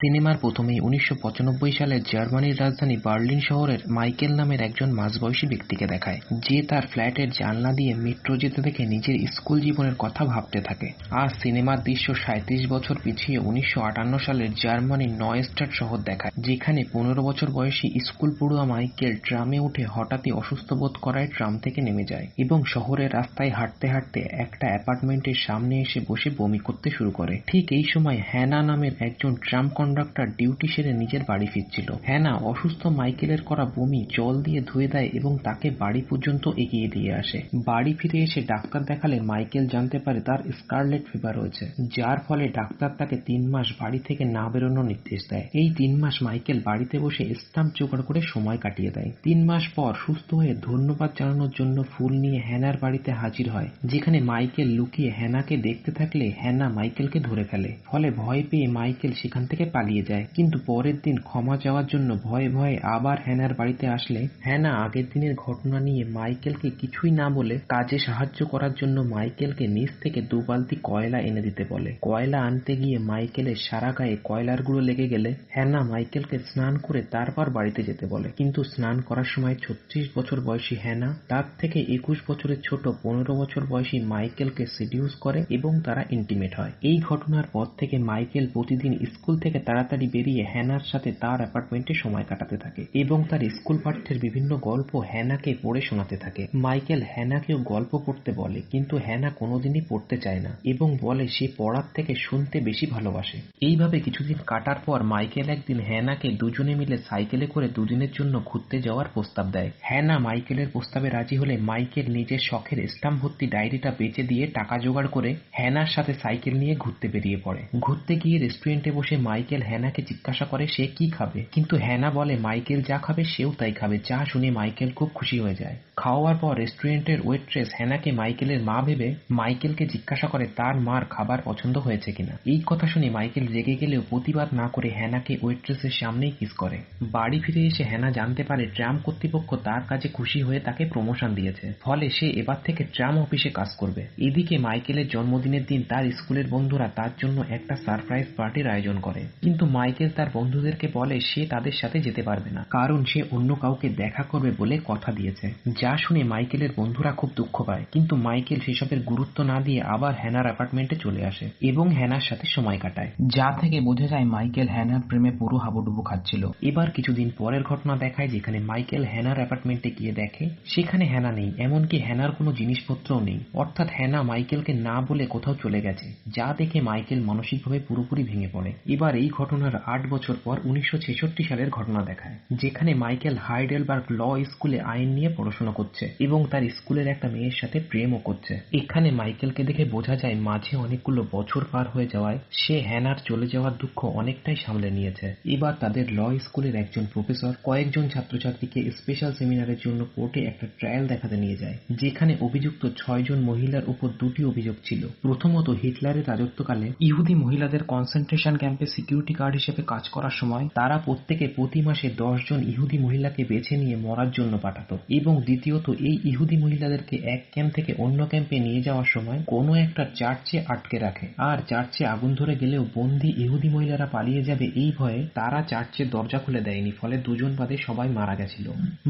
সিনেমার প্রথমেই ১৯৯৫ সালে জার্মানির রাজধানী বার্লিন শহরের মাইকেল নামের একজন মাঝবয়সী ব্যক্তিকে দেখায়, যে তার ফ্ল্যাটের জানলা দিয়ে মেট্রো যেতে দেখে নিজের স্কুল জীবনের কথা ভাবতে থাকে। আর সিনেমার দৃশ্য ৩৭ বছর পিছিয়ে ১৯৫৮ সালের জার্মানির নয়স্টাড শহর দেখায়, যেখানে ১৫ বছর বয়সী স্কুল পড়ুয়া মাইকেল ট্রামে উঠে হঠাৎই অসুস্থ বোধ করায় ট্রাম থেকে নেমে যায় এবং শহরের রাস্তায় হাঁটতে হাঁটতে একটা অ্যাপার্টমেন্টের সামনে এসে বসে বমি করতে শুরু করে। ঠিক এই সময় হ্যানা নামের একজন ট্রাম কন্ডাক্টর ডিউটি সেরে নিজের বাড়ি ফিরছিল। হ্যানা অসুস্থ মাইকেলের করা বমি জল দিয়ে ধুয়ে দেয় এবং তাকে বাড়ি পর্যন্ত এগিয়ে দিয়ে আসে। বাড়ি ফিরে এসে ডাক্তার দেখালে মাইকেল জানতে পারে তার স্কারলেট ফিভার রয়েছে, যার ফলে ডাক্তার তাকে ৩ মাস বাড়ি থেকে না বেরোনোর নির্দেশ দেয়। এই ৩ মাস মাইকেল বাড়িতে বসে স্টাম্প জোগাড় করে সময় কাটিয়ে দেয়। ৩ মাস পর সুস্থ হয়ে ধন্যবাদ জানানোর জন্য ফুল নিয়ে হ্যানার বাড়িতে হাজির হয়, যেখানে মাইকেল লুকিয়ে হ্যানাকে দেখতে থাকলে হ্যানা মাইকেলকে ধরে ফেলে। ফলে ভয় পেয়ে মাইকেল সেখান থেকে পালিয়ে যায়। কিন্তু পরের দিন ক্ষমা চাওয়ার জন্য ভয়ে ভয়ে আবার হ্যানার বাড়িতে আসলে হ্যানা আগের দিনের ঘটনা নিয়ে মাইকেলকে কিছুই না বলে কাজে সাহায্য করার জন্য মাইকেলকে নিচ থেকে ২ বালতি কয়লা এনে দিতে বলে। কয়লা আনতে গিয়ে মাইকেলের সারা গায়ে কয়লার গুঁড়ো লেগে গেলে হ্যানা মাইকেলকে স্নান করে তারপর বাড়িতে যেতে বলে। কিন্তু স্নান করার সময় ৩৬ বছর বয়সী হ্যানা তার থেকে ২১ বছরের ছোট ১৫ বছর বয়সী মাইকেলকে সিডিউস করে এবং তারা ইন্টিমেট হয়। এই ঘটনার পর থেকে মাইকেল প্রতিদিন স্কুল থেকে তাড়াতাড়ি বেরিয়ে হ্যানার সাথে তার অ্যাপার্টমেন্টে সময় কাটাতে থাকে এবং তার স্কুল পাঠ্যের বিভিন্ন গল্প হ্যানাকে পড়ে শোনাতে থাকে। মাইকেল হ্যানাকেও গল্প পড়তে বলে, কিন্তু হ্যানা কোনোদিনই পড়তে চায় না এবং বলে সে পড়ার থেকে শুনতে বেশি ভালোবাসে। এইভাবে কিছুদিন কাটার পর মাইকেল একদিন হ্যানাকে দুজনে মিলে সাইকেলে করে দুদিনের জন্য ঘুরতে যাওয়ার প্রস্তাব দেয়। হ্যানা মাইকেলের প্রস্তাবে রাজি হলে মাইকেল নিজের শখের স্টাম্প ভর্তি ডায়েরিটা বেচে দিয়ে টাকা জোগাড় করে হ্যানার সাথে সাইকেল নিয়ে ঘুরতে বেরিয়ে পড়ে। ঘুরতে গিয়ে রেস্টুরেন্টে বসে মাইকেল হ্যানাকে জিজ্ঞাসা করে সে কি খাবে, কিন্তু হ্যানা বলে মাইকেল যা খাবে সেও তাই খাবে, যা শুনে মাইকেল খুব খুশি হয়ে যায়। খাওয়ার পর রেস্টুরেন্টের ওয়েট্রেস হ্যানাকে মাইকেলের মা ভেবে মাইকেলকে জিজ্ঞাসা করে তার মার খাবার পছন্দ হয়েছে কিনা। এই কথা শুনে মাইকেল রেগে গেলেও প্রতিবাদ না করে হ্যানাকে ওয়েট্রেসের সামনেই কিস করে। বাড়ি ফিরে এসে হ্যানা জানতে পারে ট্রাম কর্তৃপক্ষ তার কাজে খুশি হয়ে তাকে প্রমোশন দিয়েছে, ফলে সে এবার থেকে ট্রাম অফিসে কাজ করবে। এদিকে মাইকেলের জন্মদিনের দিন তার স্কুলের বন্ধুরা তার জন্য একটা সারপ্রাইজ পার্টির আয়োজন করে, কিন্তু মাইকেল তার বন্ধুদেরকে বলে সে তাদের সাথে যেতে পারবে না, কারণ সে অন্য কাউকে দেখা করবে বলে কথা দিয়েছে। যা শুনে মাইকেলের বন্ধুরা খুব দুঃখ পায়, কিন্তু মাইকেল সেসবের গুরুত্ব না দিয়ে আবার হ্যানার অ্যাপার্টমেন্টে চলে আসে এবং হ্যানার সাথে সময় কাটায়, যা থেকে বোঝা যায় মাইকেল হ্যানার প্রেমে পুরো হাবুডুবু খাচ্ছিল। এবার কিছুদিন পরের ঘটনা দেখায়, যেখানে মাইকেল হ্যানার অ্যাপার্টমেন্টে গিয়ে দেখে সেখানে হ্যানা নেই, এমনকি হ্যানার কোনো জিনিসপত্রও নেই। অর্থাৎ হ্যানা মাইকেলকে না বলে কোথাও চলে গেছে, যা দেখে মাইকেল মানসিকভাবে পুরোপুরি ভেঙে পড়ে। এবার এই ঘটনার ৮ বছর পর ১৯৬৬ সালের ঘটনা দেখায়, যেখানে মাইকেল হাইডেলবার্গ ল স্কুলে আইন নিয়ে পড়াশোনা করছে এবং তার স্কুলের একটা মেয়ের সাথে প্রেমও করছে। এখানে মাইকেলকে দেখে বোঝা যায় মাঝে অনেকগুলো বছর পার হয়ে যাওয়ায় সে হ্যানার চলে যাওয়ার দুঃখ অনেকটাই সামলে নিয়েছে। এবার তাদের ল স্কুলের একজন প্রফেসর কয়েকজন ছাত্রছাত্রীকে স্পেশাল সেমিনারের জন্য কোর্টে একটা ট্রায়াল দেখাতে নিয়ে যায়, যেখানে অভিযুক্ত ৬ জন মহিলার উপর ২টি অভিযোগ ছিল। প্রথমত, হিটলারের রাজত্বকালে ইহুদি মহিলাদের কনসেন্ট্রেশন ক্যাম্পে সিকিউরিটি গার্ড হিসেবে কাজ করার সময় তারা প্রত্যেকে প্রতি মাসে ১০ জন ইহুদি মহিলাকে বেছে নিয়ে মরার জন্য পাঠাতো। এবং দ্বিতীয়ত, এই ইহুদি মহিলাদেরকে এক ক্যাম্প থেকে অন্য ক্যাম্পে নিয়ে যাওয়ার সময় কোনো একটা চার্চে আটকে রাখে, আর চার্চে আগুন ধরে গেলেও বন্দী ইহুদি মহিলারা পালিয়ে যাবে এই ভয়ে তারা চার্চের দরজা খুলে দেয়নি, ফলে ২ জন বাদে সবাই মারা গেছিল।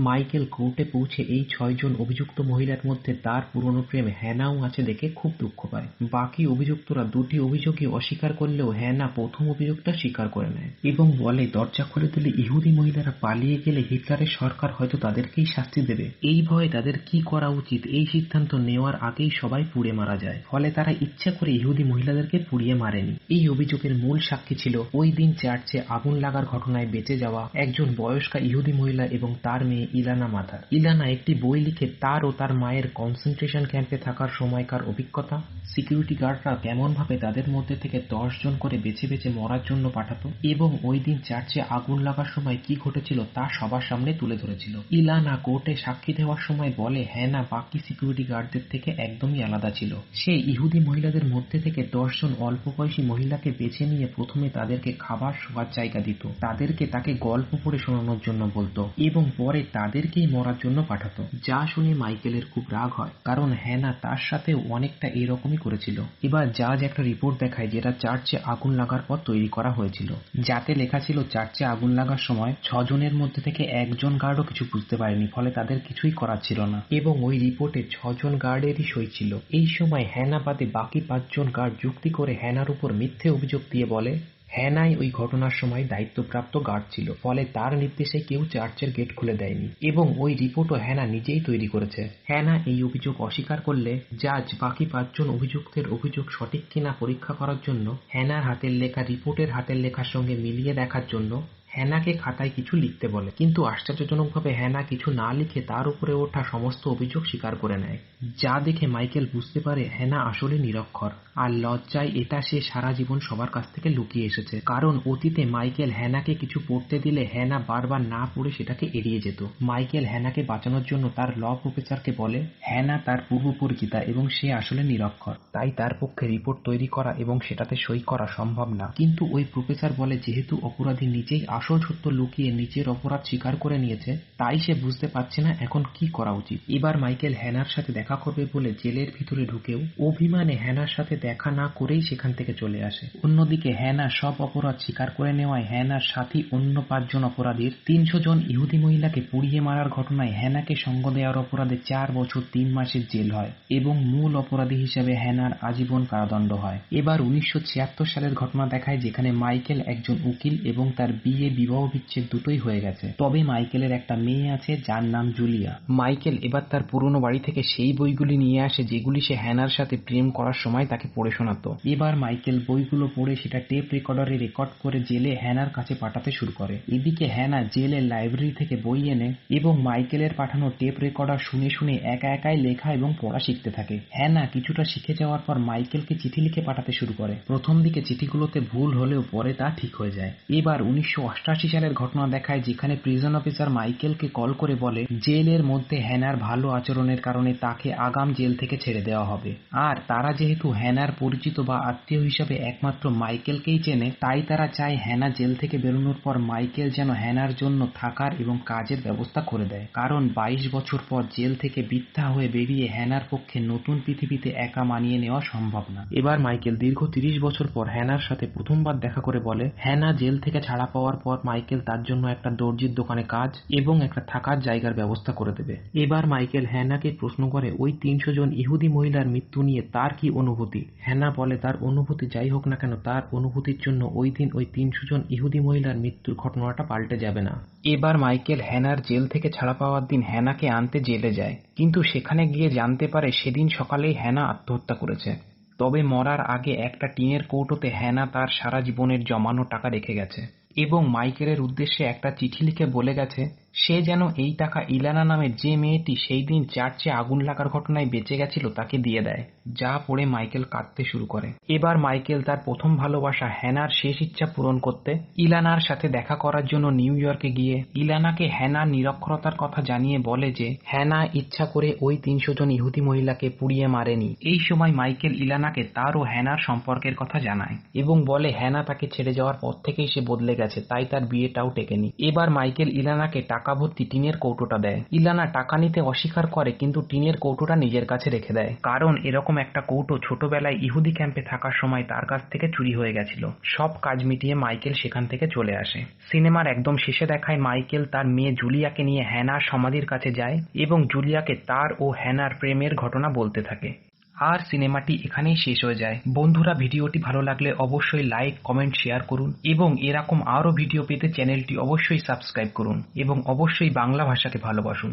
মাইকেল কোর্টে পৌঁছে এই ৬ জন অভিযুক্ত মহিলার মধ্যে তার পুরনো প্রেম হ্যানাও আছে দেখে খুব দুঃখ পায়। বাকি অভিযুক্তরা ২টি অভিযোগই অস্বীকার করলেও হ্যানা প্রথম অভিযোগটা স্বীকার করে নেয় এবং বলে দরজা খুলে দিলে ইহুদি মহিলারা পালিয়ে গেলে হিটলারের সরকার হয়তো তাদেরকেই শাস্তি দেবে। এই ভয়ে তাদের কি করা উচিত এই সিদ্ধান্ত নেওয়ার আগেই সবাই পুড়ে মারা যায়, ফলে তারা ইচ্ছা করে ইহুদি মহিলাদেরকে পুড়িয়ে মারেনি। এই অভিযোগের মূল সাক্ষী ছিল ওই দিন চার্চে আগুন লাগার ঘটনায় বেঁচে যাওয়া একজন বয়স্কা ইহুদি মহিলা এবং তার মেয়ে ইলানা মাথার। ইলানা একটি বই লিখে তার ও তার মায়ের কনসেন্ট্রেশন ক্যাম্পে থাকার সময়কার অভিজ্ঞতা, সিকিউরিটি গার্ডরা কেমন ভাবে তাদের মধ্যে থেকে ১০ জন করে বেছে বেছে মরার জন্য পাঠাতো এবং ওই দিন চার্চে আগুন লাগার সময় কি ঘটেছিল তা সবার সামনে তুলে ধরেছিল। ইলানা কোর্টে সাক্ষী দেওয়ার নেওয়ার সময় বলে হ্যানা বাকি সিকিউরিটি গার্ডদের থেকে একদমই আলাদা ছিল। সে ইহুদি মহিলাদের মধ্যে থেকে 10 জন অল্প বয়সী মহিলাকে বেছে নিয়ে প্রথমে তাদেরকে খাবার শোয়ার জায়গা দিত, তাদেরকে তাকে গল্প পড়ে শোনানোর জন্য বলতো এবং পরে তাদেরকেই মরার জন্য পাঠাতো। যা শুনে মাইকেলের খুব রাগ হয়, কারণ হ্যানা তার সাথেও অনেকটা এরকমই করেছিল। এবার জাজ একটা রিপোর্ট দেখায় যেটা চার্চে আগুন লাগার পর তৈরি করা হয়েছিল, যাতে লেখা ছিল চার্চে আগুন লাগার সময় 6 জনের মধ্যে থেকে একজন গার্ডও কিছু বুঝতে পারেনি, ফলে তাদের কিছুই করার ছিল না এবং ওই রিপোর্টে 6 জন গার্ডেরই সই ছিল। এই সময় হ্যানা বাদে বাকি 5 জন গার্ড যুক্তি করে হ্যানার উপর মিথ্যে অভিযোগ দিয়ে বলে হ্যানাই ওই ঘটনার সময় দায়িত্বপ্রাপ্ত গার্ড ছিল, ফলে তার নির্দেশে কেউ চার্চের গেট খুলে দেয়নি এবং ওই রিপোর্টও হ্যানা নিজেই তৈরি করেছে। হ্যানা এই অভিযোগ অস্বীকার করলে জাজ বাকি 5 জন অভিযুক্তের অভিযোগ সঠিক কিনা পরীক্ষা করার জন্য হ্যানার হাতের লেখা রিপোর্টের হাতের লেখার সঙ্গে মিলিয়ে দেখার জন্য হ্যানাকে খাতায় কিছু লিখতে বলে, কিন্তু আশ্চর্যজনকভাবে হ্যানা কিছু না লিখে তার উপরে ওঠা সমস্ত অভিযোগ স্বীকার করে নেয়, যা দেখে মাইকেল বুঝতে পারে হ্যানা আসলে নিরক্ষর আর লজ্জায় এটা সে সারা জীবন সবার কাছ থেকে লুকিয়ে এসেছে। কারণ অতীতে মাইকেল হ্যানাকে কিছু পড়তে দিলে হ্যানা বারবার না পড়ে সেটাকে এড়িয়ে যেত। মাইকেল হ্যানাকে বাঁচানোর জন্য তার ল প্রফেসরকে বলে হ্যানা তার পূর্ব পরিচিতা এবং সে আসলে নিরক্ষর, তাই তার পক্ষে রিপোর্ট তৈরি করা এবং সেটাতে সই করা সম্ভব না। কিন্তু ওই প্রফেসর বলে যেহেতু অপরাধী নিজেই আসল সত্য লুকিয়ে নিজের অপরাধ স্বীকার করে নিয়েছে, তাই সে বুঝতে পারছে না এখন কি করা উচিত। এবার মাইকেল হ্যানার সাথে দেখা করবে বলে জেলের ভিতরে ঢুকেও অভিমানে হ্যানার সাথে দেখা না করেই সেখান থেকে চলে আসে। অন্যদিকে হ্যানা সব অপরাধ স্বীকার করে নেওয়ায় হ্যানার সাথী অন্য 5 জন অপরাধীর 300 জন ইহুদি মহিলাকে পুড়িয়ে মারার ঘটনায় হ্যানাকে সঙ্গ দেওয়ার অপরাধে 4 বছর 3 মাসের জেল হয় এবং মূল অপরাধী হিসেবে হ্যানার আজীবন কারাদণ্ড হয়। এবার 1976 সালের ঘটনা দেখায় যেখানে মাইকেল একজন উকিল এবং তার বিবাহ বিচ্ছেদ দুটোই হয়ে গেছে, তবে মাইকেলের একটা মেয়ে আছে যার নাম জুলিয়া। মাইকেল এবার তার পুরনো বাড়ি থেকে সেই বইগুলি নিয়ে আসে যেগুলি সে হ্যানার সাথে প্রেম করার সময় তাকে পড়ে শোনাতো। এবার মাইকেল বইগুলো পড়ে সেটা টেপ রেকর্ডারে রেকর্ড করে জেলে হ্যানার কাছে পাঠাতে শুরু করে। এদিকে হ্যানা জেলের লাইব্রেরি থেকে বই এনে এবং মাইকেলের পাঠানো টেপ রেকর্ডার শুনে শুনে একা একাই লেখা এবং পড়া শিখতে থাকে। হ্যানা কিছুটা শিখে যাওয়ার পর মাইকেলকে চিঠি লিখে পাঠাতে শুরু করে। প্রথম দিকে চিঠিগুলোতে ভুল হলেও পরে তা ঠিক হয়ে যায়। এবার 1988 সালের ঘটনা দেখায় যেখানে প্রিজন অফিসার মাইকেলকে কল করে বলে জেলের মধ্যে হ্যানার ভালো আচরণের কারণে তাকে আগাম জেল থেকে ছেড়ে দেওয়া হবে, আর তারা যেহেতু হ্যানার পরিচিত বা আত্মীয় হিসাবে একমাত্র মাইকেলকেই চেনে, তাই তারা চায় হ্যানা জেল থেকে বেরোনোর পর মাইকেল যেন হ্যানার জন্য থাকার এবং কাজের ব্যবস্থা করে দেয়, কারণ 22 বছর পর জেল থেকে বৃদ্ধা হয়ে বেরিয়ে হ্যানার পক্ষে নতুন পৃথিবীতে একা মানিয়ে নেওয়া সম্ভব না। এবার মাইকেল দীর্ঘ 30 বছর পর হ্যানার সাথে প্রথমবার দেখা করে বলে হ্যানা জেল থেকে ছাড়া পাওয়ার পর মাইকেল তার জন্য একটা দর্জির দোকানে কাজ এবং একটা থাকার জায়গার ব্যবস্থা করে দেবে। এবার মাইকেল হ্যানাকে প্রশ্ন করে ওই 300 জন ইহুদি মহিলার মৃত্যু নিয়ে তার কি অনুভূতি। হ্যানা বলে তার অনুভূতি যাই হোক না কেন, তার অনুভূতির জন্য ওই দিন ওই 300 জন ইহুদি মহিলার মৃত্যুর ঘটনাটা পাল্টে যাবে না। এবার মাইকেল হ্যানার জেল থেকে ছাড়া পাওয়ার দিন হ্যানাকে আনতে জেলে যায়, কিন্তু সেখানে গিয়ে জানতে পারে সেদিন সকালেই হ্যানা আত্মহত্যা করেছে। তবে মরার আগে একটা টিনের কৌটোতে হ্যানা তার সারা জীবনের জমানো টাকা রেখে গেছে এবং মাইকেলের উদ্দেশ্যে একটা চিঠি লিখে বলে গেছে সে যেন এই টাকা ইলানা নামের যে মেয়েটি সেই দিন চার্চে আগুন লাগার ঘটনায় বেঁচে গেছিল তাকে দিয়ে দেয়। যা পড়ে মাইকেল কাঁদতে শুরু করে। এবার মাইকেল তার প্রথম ভালোবাসা হ্যানার শেষ ইচ্ছা পূরণ করতে ইলানার সাথে দেখা করার জন্য নিউ ইয়র্কে গিয়ে ইলানাকে হ্যানার নিরক্ষরতার কথা জানিয়ে বলে যে হ্যানা ইচ্ছা করে ওই 300 জন ইহুদি মহিলাকে পুড়িয়ে মারেনি। এই সময় মাইকেল ইলানাকে তার ও হ্যানার সম্পর্কের কথা জানায় এবং বলে হ্যানা তাকে ছেড়ে যাওয়ার পর থেকেই সে বদলে গেছে, তাই তার বিয়েটাও টেকেনি। এবার মাইকেল ইলানাকে টাকা ভর্তি টিনের কৌটোটা দেয়। ইলানা টাকা নিতে অস্বীকার করে, কিন্তু টিনের কৌটোটা নিজের কাছে রেখে দেয়, কারণ এরকম একটা কৌটো ছোটবেলায় ইহুদি ক্যাম্পে থাকার সময় তার কাছ থেকে চুরি হয়ে গেছিল। সব কাজ মিটিয়ে মাইকেল সেখান থেকে চলে আসে। সিনেমার একদম শেষে দেখায় মাইকেল তার মেয়ে জুলিয়াকে নিয়ে হ্যানার সমাধির কাছে যায় এবং জুলিয়াকে তার ও হ্যানার প্রেমের ঘটনা বলতে থাকে। আর সিনেমাটি এখানেই শেষ হয়ে যায়। বন্ধুরা, ভিডিওটি ভালো লাগলে অবশ্যই লাইক, কমেন্ট, শেয়ার করুন এবং এরকম আরও ভিডিও পেতে চ্যানেলটি অবশ্যই সাবস্ক্রাইব করুন এবং অবশ্যই বাংলা ভাষাকে ভালোবাসুন।